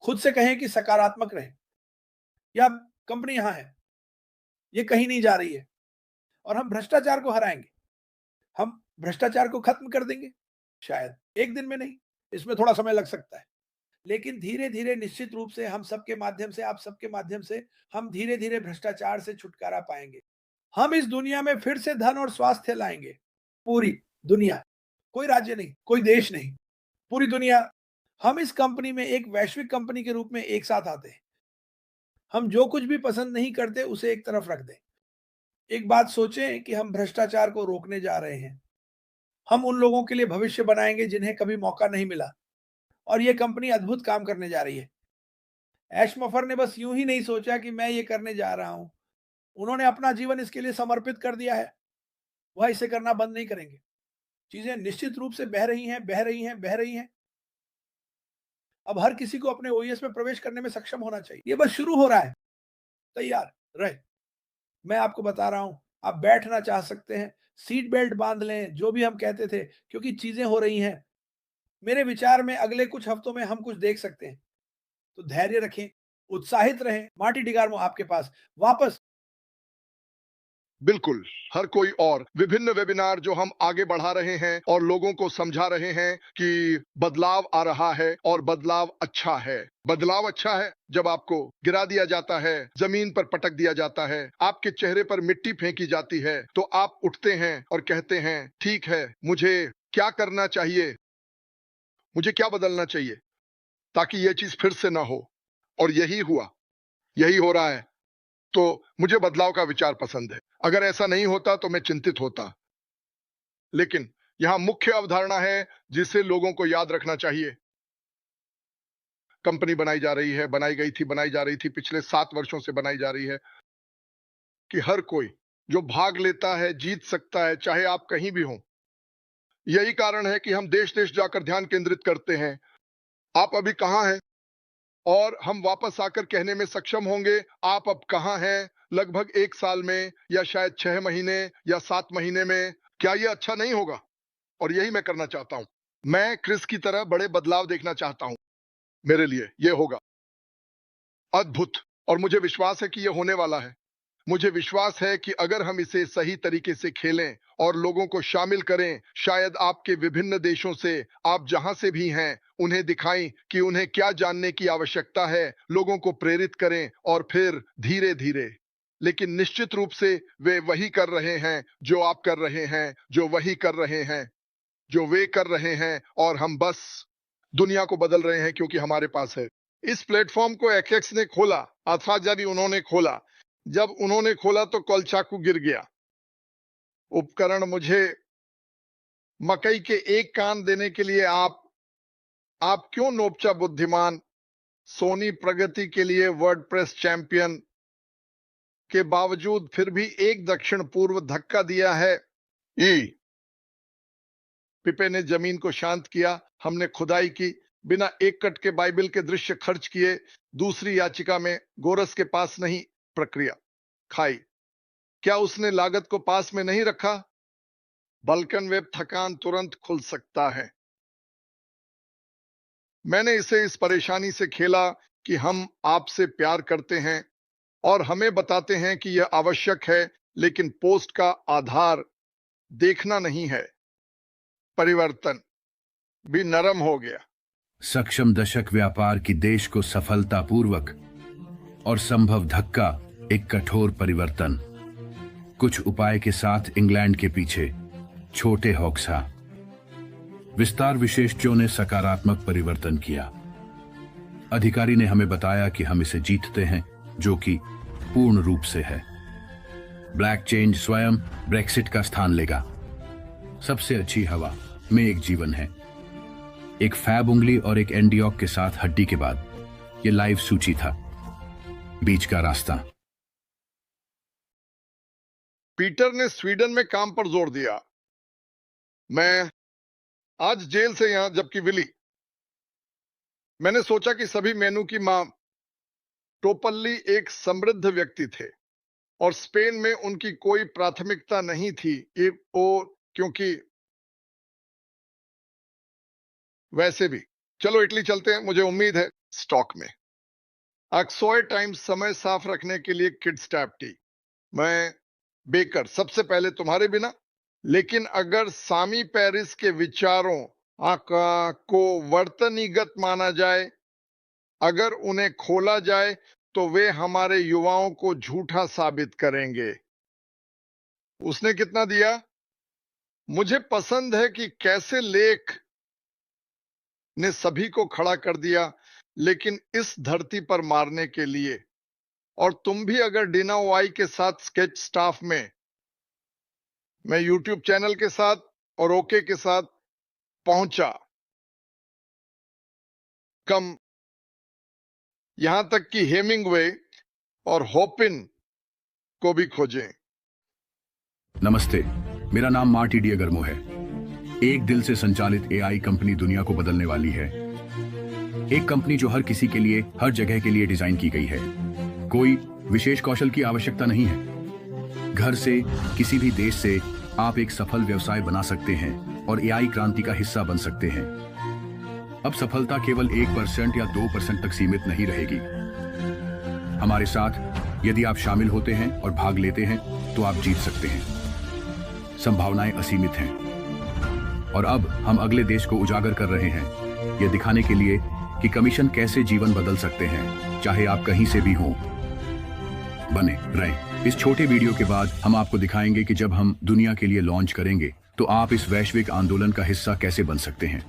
खुद से कहें कि सकारात्मक रहें, या कंपनी यहाँ है, ये कहीं नहीं जा रही है और हम भ्रष्टाचार को हराएँगे। हम भ्रष्टाचार को खत्म कर देंगे, शायद एक दिन में नहीं, इसमें थोड़ा समय लग सकता है। लेकिन धीरे-धीरे निश्चित रूप से हम सबके माध्यम से, आप सबके माध्यम से हम धीरे-धीरे भ्रष्टाचार से छुटकारा पाएँगे। हम इस दुनिया में फिर से धन और स्वास्थ्य लाएँगे, पूरी दुनिया, कोई राज्य नहीं, कोई देश नहीं, पूरी दुनिया। हम इस कंपनी में एक वैश्विक कंपनी के रूप में एक साथ आते हैं। हम जो कुछ भी पसंद नहीं करते उसे एक तरफ रख दें। एक बात सोचें कि हम भ्रष्टाचार को रोकने जा रहे हैं। हम उन लोगों के लिए भविष्य बनाएँगे जिन्हें कभी मौका नहीं मिला, और ये कंपनी अद्भुत काम करने जा रही है। ऐश मफर ने बस यूं ही नहीं सोचा कि मैं ये करने जा रहा हूं। उन्होंने अपना जीवन इसके लिए समर्पित कर दिया है। वह इसे करना बंद नहीं करेंगे। चीजें निश्चित रूप से बह रही हैं, बह रही हैं, बह रही हैं। अब हर किसी को अपने ओएस में प्रवेश करने में सक्षम होना चाहिए। ये बस शुरू हो रहा है। तैयार रहे। मैं आपको बता रहा हूं, आप बैठना चाह सकते हैं, सीट बेल्ट बांध लें, जो भी हम कहते थे, क्योंकि चीजें हो रही हैं। मेरे विचार में अगले कुछ हफ्तों में हम कुछ देख सकते हैं। तो धैर्य रखें, उत्साहित रहें। मार्टी डिगार्मो आपके पास वापस। बिल्कुल। हर कोई और विभिन्न वेबिनार जो हम आगे बढ़ा रहे हैं और लोगों को समझा रहे हैं कि बदलाव आ रहा है और बदलाव अच्छा है। बदलाव अच्छा है जब आपको गिरा दिया जाता है, जमीन पर पटक दिया जाता है, आपके चेहरे पर मिट्टी फेंकी जाती है, तो आप उठते हैं और कहते हैं ठीक है, मुझे क्या करना चाहिए, मुझे क्या बदलना चाहिए ताकि यह चीज फिर से ना हो। और यही हुआ, यही हो रहा है। तो मुझे बदलाव का विचार पसंद है। अगर ऐसा नहीं होता तो मैं चिंतित होता। लेकिन यहां मुख्य अवधारणा है जिसे लोगों को याद रखना चाहिए। कंपनी बनाई जा रही है, बनाई गई थी, बनाई जा रही थी, पिछले 7 वर्षों से बनाई जा रही है कि हर कोई जो भाग लेता है जीत सकता है, चाहे आप कहीं भी हों। यही कारण है कि हम देश देश जाकर ध्यान केंद्रित करते हैं, आप अभी कहां हैं, और हम वापस आकर कहने में सक्षम होंगे आप अब कहां हैं, लगभग 1 साल में, या शायद 6 महीने या 7 महीने में। क्या यह अच्छा नहीं होगा? और यही मैं करना चाहता हूं। मैं क्रिस की तरह बड़े बदलाव देखना चाहता हूं। मेरे लिए यह होगा अद्भुत, और मुझे विश्वास है कि यह होने वाला है। मुझे विश्वास है कि अगर हम इसे सही तरीके से खेलें और लोगों को शामिल करें, शायद आपके विभिन्न देशों से, आप जहां से भी हैं, उन्हें दिखाएं कि उन्हें क्या जानने की आवश्यकता है, लोगों को प्रेरित करें, और फिर धीरे धीरे, लेकिन निश्चित रूप से वे वही कर रहे हैं जो आप कर रहे हैं, जो वही कर रहे हैं जो वे कर रहे हैं, और हम बस दुनिया को बदल रहे हैं क्योंकि हमारे पास है। इस प्लेटफॉर्म को एक्स ने खोला अथवा जब उन्होंने खोला, जब उन्होंने खोला तो कल चाकू गिर गया। उपकरण मुझे मकई के एक कान देने के लिए आप क्यों नोपचा बुद्धिमान, सोनी प्रगति के लिए वर्डप्रेस चैंपियन के बावजूद फिर भी एक दक्षिण पूर्व धक्का दिया है। ई पिपे ने जमीन को शांत किया। हमने खुदाई की, बिना एक कट के बाइबल के दृश्य खर्च किए। दूसरी याचिका में गोरस के पास नहीं, प्रक्रिया खाई। क्या उसने लागत को पास में नहीं रखा? बल्कन वेब थकान तुरंत खुल सकता है। मैंने इसे इस परेशानी से खेला कि हम आपसे प्यार करते हैं और हमें बताते हैं कि यह आवश्यक है, लेकिन पोस्ट का आधार देखना नहीं है। परिवर्तन भी नरम हो गया। सक्षम दशक व्यापार की देश को सफलतापूर्वक और संभव धक्का, एक कठोर परिवर्तन। कुछ उपाय के साथ इंग्लैंड के पीछे छोटे हॉक्सा विस्तार विशेषज्ञों ने सकारात्मक परिवर्तन किया। अधिकारी ने हमें बताया कि हम इसे जीतते हैं, जो कि पूर्ण रूप से है। ब्लैक चेंज स्वयं ब्रेक्सिट का स्थान लेगा। सबसे अच्छी हवा में एक जीवन है। एक फैब उंगली और एक एंडियोक के साथ हड्डी के बाद यह लाइव सूची था। बीच का रास्ता। पीटर ने स्वीडन में काम पर जोर दिया। मैं आज जेल से यहां, जबकि विली। मैंने सोचा कि सभी मेनू की मां टोपल्ली एक समृद्ध व्यक्ति थे और स्पेन में उनकी कोई प्राथमिकता नहीं थी। क्योंकि वैसे भी, चलो इटली चलते हैं। मुझे उम्मीद है स्टॉक में। अक्सोय टाइम्स समय साफ रखने के लिए किड्स टैप टी। मैं बेकर सबसे पहले तुम्हारे बिना, लेकिन अगर सामी पेरिस के विचारों को वर्तनीगत माना जाए, अगर उन्हें खोला जाए तो वे हमारे युवाओं को झूठा साबित करेंगे। उसने कितना दिया? मुझे पसंद है कि कैसे लेख ने सभी को खड़ा कर दिया, लेकिन इस धरती पर मारने के लिए। और तुम भी अगर डिना वाई के साथ स्केच स्टाफ में, मैं यूट्यूब चैनल के साथ और ओके के साथ पहुंचा, कम यहां तक कि हेमिंगवे और होपिन को भी खोजें। नमस्ते, मेरा नाम मार्टी डिएगर्मो है। एक दिल से संचालित एआई कंपनी दुनिया को बदलने वाली है। एक कंपनी जो हर किसी के लिए, हर जगह के लिए डिजाइन की गई है। कोई विशेष कौशल की आवश्यकता नहीं है। घर से, किसी भी देश से आप एक सफल व्यवसाय बना सकते हैं और एआई क्रांति का हिस्सा बन सकते हैं। अब सफलता केवल 1% या 2% तक सीमित नहीं रहेगी। हमारे साथ यदि आप शामिल होते हैं और भाग लेते हैं तो आप जीत सकते हैं। संभावनाएं असीमित हैं। और अब हम अगले देश को उजागर कर रहे हैं, यह दिखाने के लिए कि कमीशन कैसे जीवन बदल सकते हैं, चाहे आप कहीं से भी हों। बने रहें। इस छोटे वीडियो के बाद हम आपको दिखाएंगे कि जब हम दुनिया के लिए लॉन्च करेंगे तो आप इस वैश्विक आंदोलन का हिस्सा कैसे बन सकते हैं।